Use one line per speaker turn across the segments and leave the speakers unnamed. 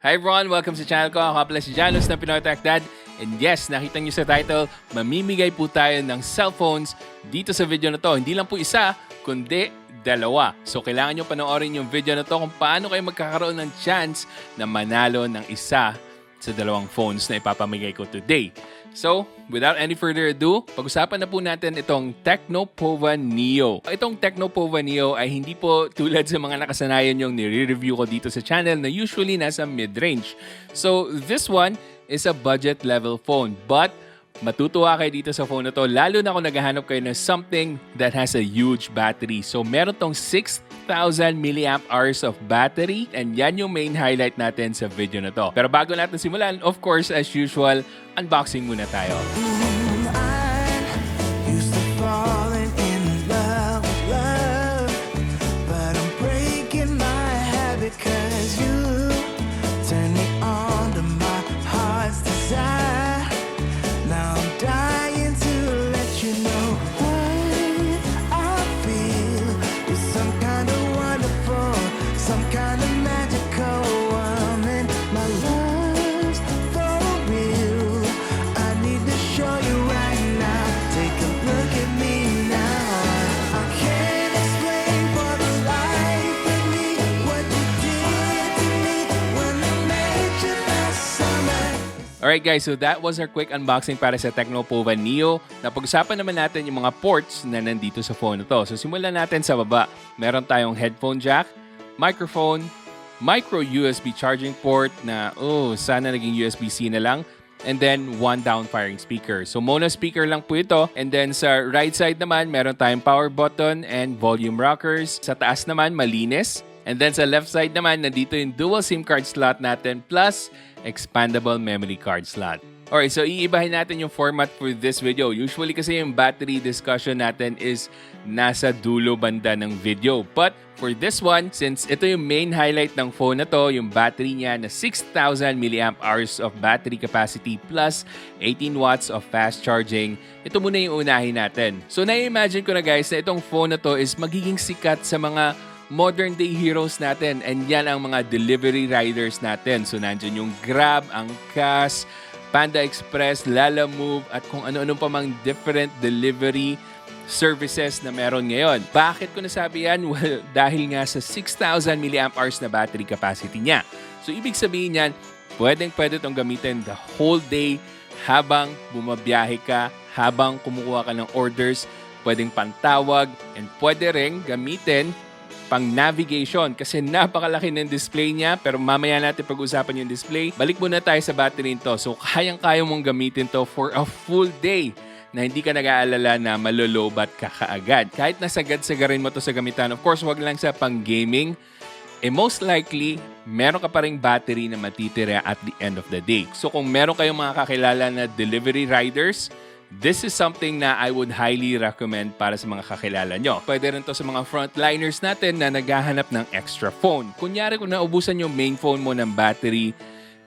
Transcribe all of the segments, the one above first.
Hi everyone! Welcome sa channel ko. Ako pala si Janos ng Pinoy Techdad. And yes, nakita nyo sa title, mamimigay po tayo ng cellphones dito sa video na to. Hindi lang po isa, kundi dalawa. So kailangan nyo panoorin yung video na to kung paano kayo magkakaroon ng chance na manalo ng isa sa dalawang phones na ipapamigay ko today. So, without any further ado, pag-usapan na po natin itong Tecno Pova Neo. Itong Tecno Pova Neo ay hindi po tulad sa mga nakasanayan yung nire-review ko dito sa channel na usually nasa mid-range. So, this one is a budget level phone. But, matutuwa kayo dito sa phone na to, lalo na kung naghahanap kayo ng something that has a huge battery. So, meron tong 6,000 mAh of battery and yan yung main highlight natin sa video na to. Pero bago natin simulan, of course, as usual, unboxing muna tayo. Alright guys, so that was our quick unboxing para sa Tecno Pova Neo. Napag-usapan naman natin yung mga ports na nandito sa phone na to. So simulan natin sa baba. Meron tayong headphone jack, microphone, micro USB charging port na sana naging USB-C na lang. And then one down-firing speaker. So mono speaker lang po ito. And then sa right side naman, meron tayong power button and volume rockers. Sa taas naman, malinis. And then sa left side naman, nandito yung dual SIM card slot natin plus expandable memory card slot. Alright, so iibahin natin yung format for this video. Usually kasi yung battery discussion natin is nasa dulo banda ng video. But for this one, since ito yung main highlight ng phone na to, yung battery niya na 6,000 mAh of battery capacity plus 18 watts of fast charging, ito muna yung unahin natin. So na-imagine ko na guys na itong phone na to is magiging sikat sa mga modern day heroes natin, and yan ang mga delivery riders natin. So nandyan yung Grab, ang Cash, Panda Express, Lala Move, at kung ano-ano pa mang different delivery services na meron ngayon. Bakit ko nasabi yan? Well, dahil nga sa 6,000 mAh na battery capacity niya. So ibig sabihin yan, pwede itong gamitin the whole day habang bumabiyahe ka, habang kumukuha ka ng orders, pwedeng pantawag, and pwede rin gamitin pang navigation kasi napakalaki ng display niya, pero mamaya natin pag-usapan yung display. Balik muna tayo sa battery nito. So kayang-kaya mong gamitin to for a full day na hindi ka nag-aalala na malolobat ka kaagad. Kahit nasagad-sagarin mo to sa gamitan, of course, wag lang sa pang-gaming, most likely, meron ka pa ring battery na matitira at the end of the day. So kung meron kayong mga kakilala na delivery riders, this is something na I would highly recommend para sa mga kakilala nyo. Pwede rin to sa mga frontliners natin na naghahanap ng extra phone. Kunyari kung naubusan yung main phone mo ng battery,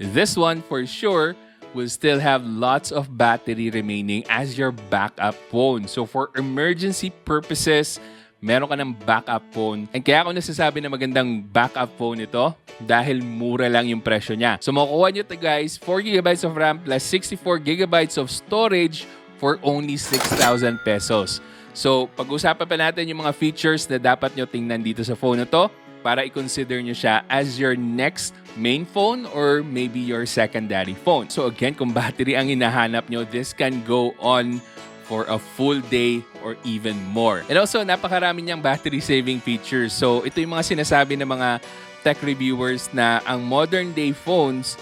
this one for sure will still have lots of battery remaining as your backup phone. So for emergency purposes, meron ka ng backup phone. And kaya ako nasasabi na magandang backup phone ito dahil mura lang yung presyo niya. So makukuha nyo ito guys, 4GB of RAM plus 64GB of storage for only 6,000 pesos. So, pag-usapan pa natin yung mga features na dapat nyo tingnan dito sa phone na to para i-consider nyo siya as your next main phone or maybe your secondary phone. So again, kung battery ang hinahanap nyo, this can go on for a full day or even more. And also, napakarami niyang battery saving features. So, ito yung mga sinasabi ng mga tech reviewers na ang modern day phones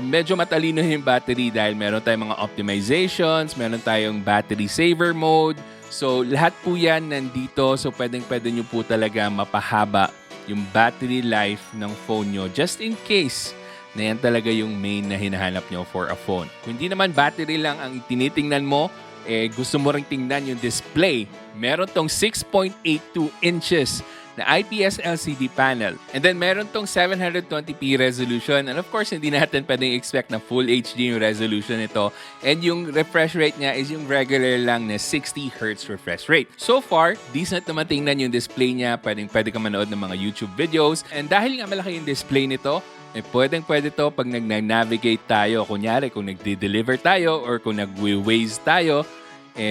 medyo matalino yung battery dahil meron tayong mga optimizations, meron tayong battery saver mode. So, lahat po yan nandito. So, pwede nyo po talaga mapahaba yung battery life ng phone nyo just in case na yan talaga yung main na hinahanap nyo for a phone. Kung hindi naman battery lang ang tinitingnan mo, gusto mo ring tingnan yung display. Meron tong 6.82 inches na IPS LCD panel. And then meron tong 720p resolution. And of course, hindi natin pwedeng expect na full HD yung resolution nito. And yung refresh rate niya is yung regular lang na 60Hz refresh rate. So far, decent naman tingnan yung display niya. Pwede ka manood ng mga YouTube videos. And dahil nga malaki yung display nito, pwedeng-pwede to pag nag-navigate tayo. Kunyari, kung nagde-deliver tayo or kung nag-waze tayo,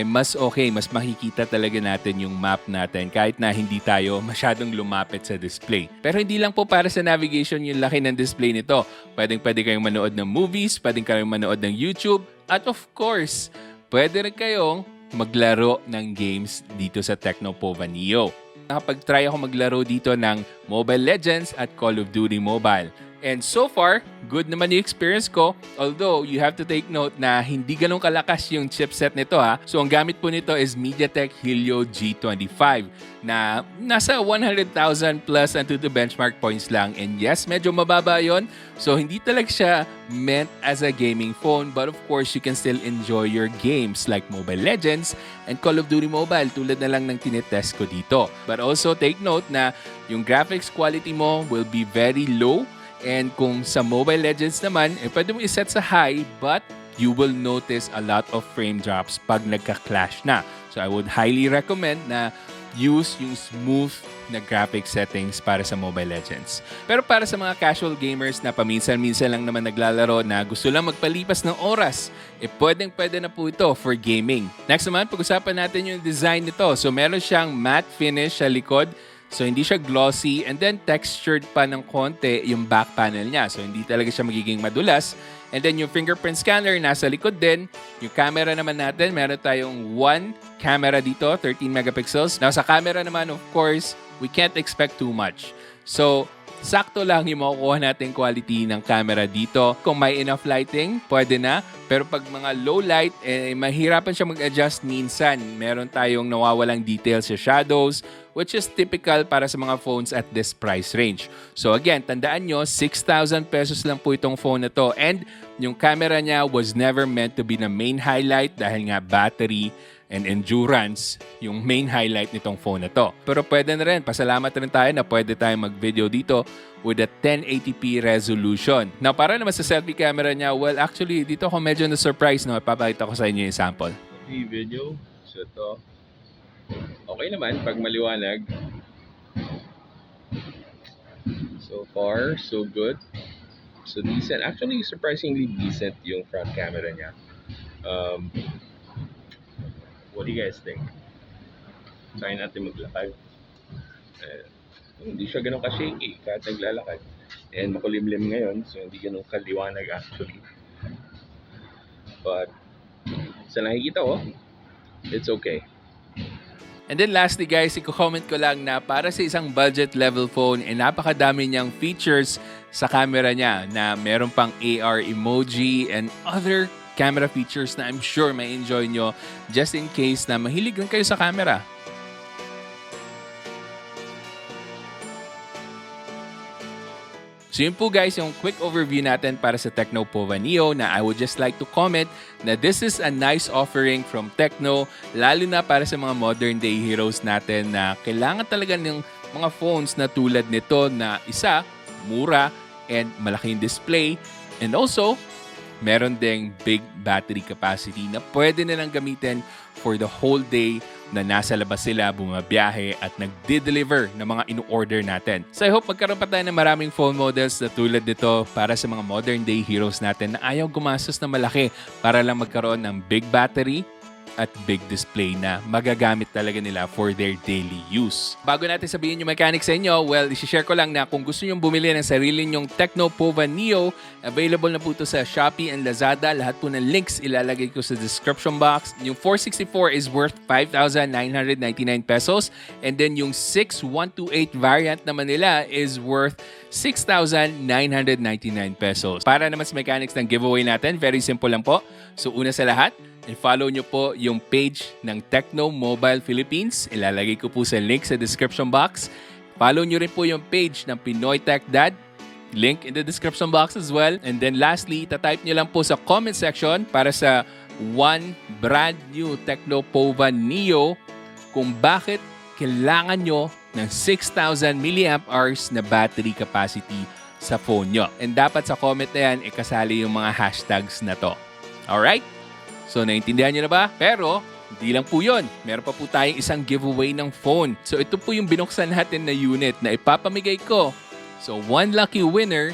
mas okay, mas makikita talaga natin yung map natin kahit na hindi tayo masyadong lumapit sa display. Pero hindi lang po para sa navigation yung laki ng display nito. Pwede kayong manood ng movies, pwedeng kayong manood ng YouTube, at of course, pwede rin kayong maglaro ng games dito sa Tecno Pova Neo. Nakapag-try ako maglaro dito ng Mobile Legends at Call of Duty Mobile. And so far, good naman yung experience ko. Although, you have to take note na hindi ganun kalakas yung chipset nito ha. So, ang gamit po nito is MediaTek Helio G25 na nasa 100,000 plus ang to benchmark points lang. And yes, medyo mababa yon. So, hindi talaga siya meant as a gaming phone. But of course, you can still enjoy your games like Mobile Legends and Call of Duty Mobile tulad na lang ng tinetest ko dito. But also, take note na yung graphics quality mo will be very low. And kung sa Mobile Legends naman, pwede mo iset sa high but you will notice a lot of frame drops pag nagka-clash na. So I would highly recommend na use yung smooth na graphic settings para sa Mobile Legends. Pero para sa mga casual gamers na paminsan-minsan lang naman naglalaro na gusto lang magpalipas ng oras, pwedeng-pwede na po ito for gaming. Next naman, pag-usapan natin yung design nito. So meron siyang matte finish sa likod. So, hindi siya glossy and then textured pa ng konti yung back panel niya. So, hindi talaga siya magiging madulas. And then, yung fingerprint scanner nasa likod din. Yung camera naman natin, meron tayong one camera dito, 13 megapixels. Now, sa camera naman, of course, we can't expect too much. So, sakto lang yung makukuha natin quality ng camera dito. Kung may enough lighting, pwede na. Pero pag mga low light, mahirapan siya mag-adjust minsan. Meron tayong nawawalang details sa shadows, which is typical para sa mga phones at this price range. So again, tandaan nyo, 6,000 pesos lang po itong phone na to. And yung camera niya was never meant to be the main highlight dahil nga battery and endurance yung main highlight nitong phone na to. Pero pwede na rin, pasalamat rin tayo na pwede tayong mag-video dito with a 1080p resolution. Now, para naman sa selfie camera niya, well, actually, dito ako medyo na-surprise na ipapakita ko sa inyo yung sample.
Hey, video. So, ito. Okay naman pag maliwanag. So far, so good. So decent. Actually, surprisingly decent yung front camera niya. What do you guys think? Try natin maglakad. Hindi siya ganun ka-shaky kahit naglalakad. And makulimlim ngayon, so hindi ganun kaliwanag actually. But sa nakikita ko, it's okay.
And then lastly guys, i-comment ko lang na para sa isang budget level phone, napakadami niyang features sa camera niya na meron pang AR emoji and other camera features na I'm sure may enjoy nyo just in case na mahilig lang kayo sa camera. So yun po guys, yung quick overview natin para sa Tecno Pova Neo na I would just like to comment na this is a nice offering from Tecno, lalo na para sa mga modern day heroes natin na kailangan talaga ng mga phones na tulad nito na isa, mura and malaking display, and also meron ding big battery capacity na pwede nilang gamitin for the whole day na nasa labas sila, bumabiyahe at nagde-deliver ng mga inu-order natin. So I hope magkaroon pa tayo ng maraming phone models na tulad nito para sa mga modern day heroes natin na ayaw gumastos na malaki para lang magkaroon ng big battery at big display na magagamit talaga nila for their daily use. Bago natin sabihin yung mechanics sa inyo, well, isi-share ko lang na kung gusto nyong bumili ng sarili nyong Tecno Pova Neo, available na po ito sa Shopee and Lazada. Lahat po ng links ilalagay ko sa description box. Yung 464 is worth 5,999 pesos and then yung 6128 variant naman nila is worth 6,999 pesos. Para naman sa mechanics ng giveaway natin, very simple lang po. So una sa lahat, i-follow nyo po yung page ng Tecno Mobile Philippines. Ilalagay ko po sa link sa description box. Follow nyo rin po yung page ng Pinoy Techdad. Link in the description box as well. And then lastly, tatype nyo lang po sa comment section para sa one brand new Tecno Pova Neo kung bakit kailangan nyo ng 6,000 mAh na battery capacity sa phone nyo. And dapat sa comment na yan, ikasali yung mga hashtags na to. Alright? So, naintindihan nyo na ba? Pero, hindi lang po yun. Meron pa po tayong isang giveaway ng phone. So, ito po yung binuksan natin na unit na ipapamigay ko. So, one lucky winner,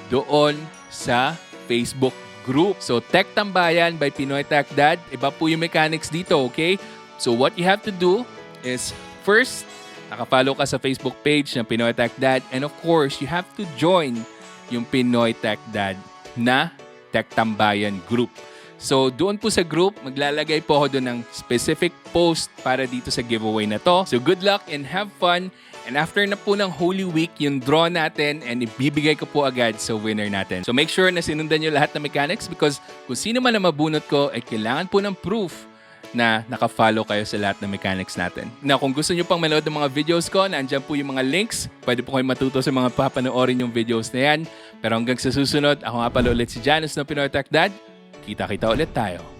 doon sa Facebook group. So, Tech Tambayan by Pinoy Techdad. Iba po yung mechanics dito, okay? So, what you have to do is first, nakafollow ka sa Facebook page ng Pinoy Techdad, and of course, you have to join yung Pinoy Techdad na Tech Tambayan group. So, doon po sa group, maglalagay po ako doon ng specific post para dito sa giveaway na to. So, good luck and have fun. And after na po ng Holy Week, yung draw natin and ibibigay ko po agad sa winner natin. So, make sure na sinundan nyo lahat ng mechanics because kung sino man ang mabunot ko, ay kailangan po ng proof na nakafollow kayo sa lahat ng mechanics natin. Now, kung gusto nyo pang manood ng mga videos ko, nandyan po yung mga links. Pwede po kayo matuto sa mga papanoorin yung videos na yan. Pero hanggang sa susunod, ako nga pala ulit si Janus ng Pinoy Techdad. Kita-kita ulit tayo.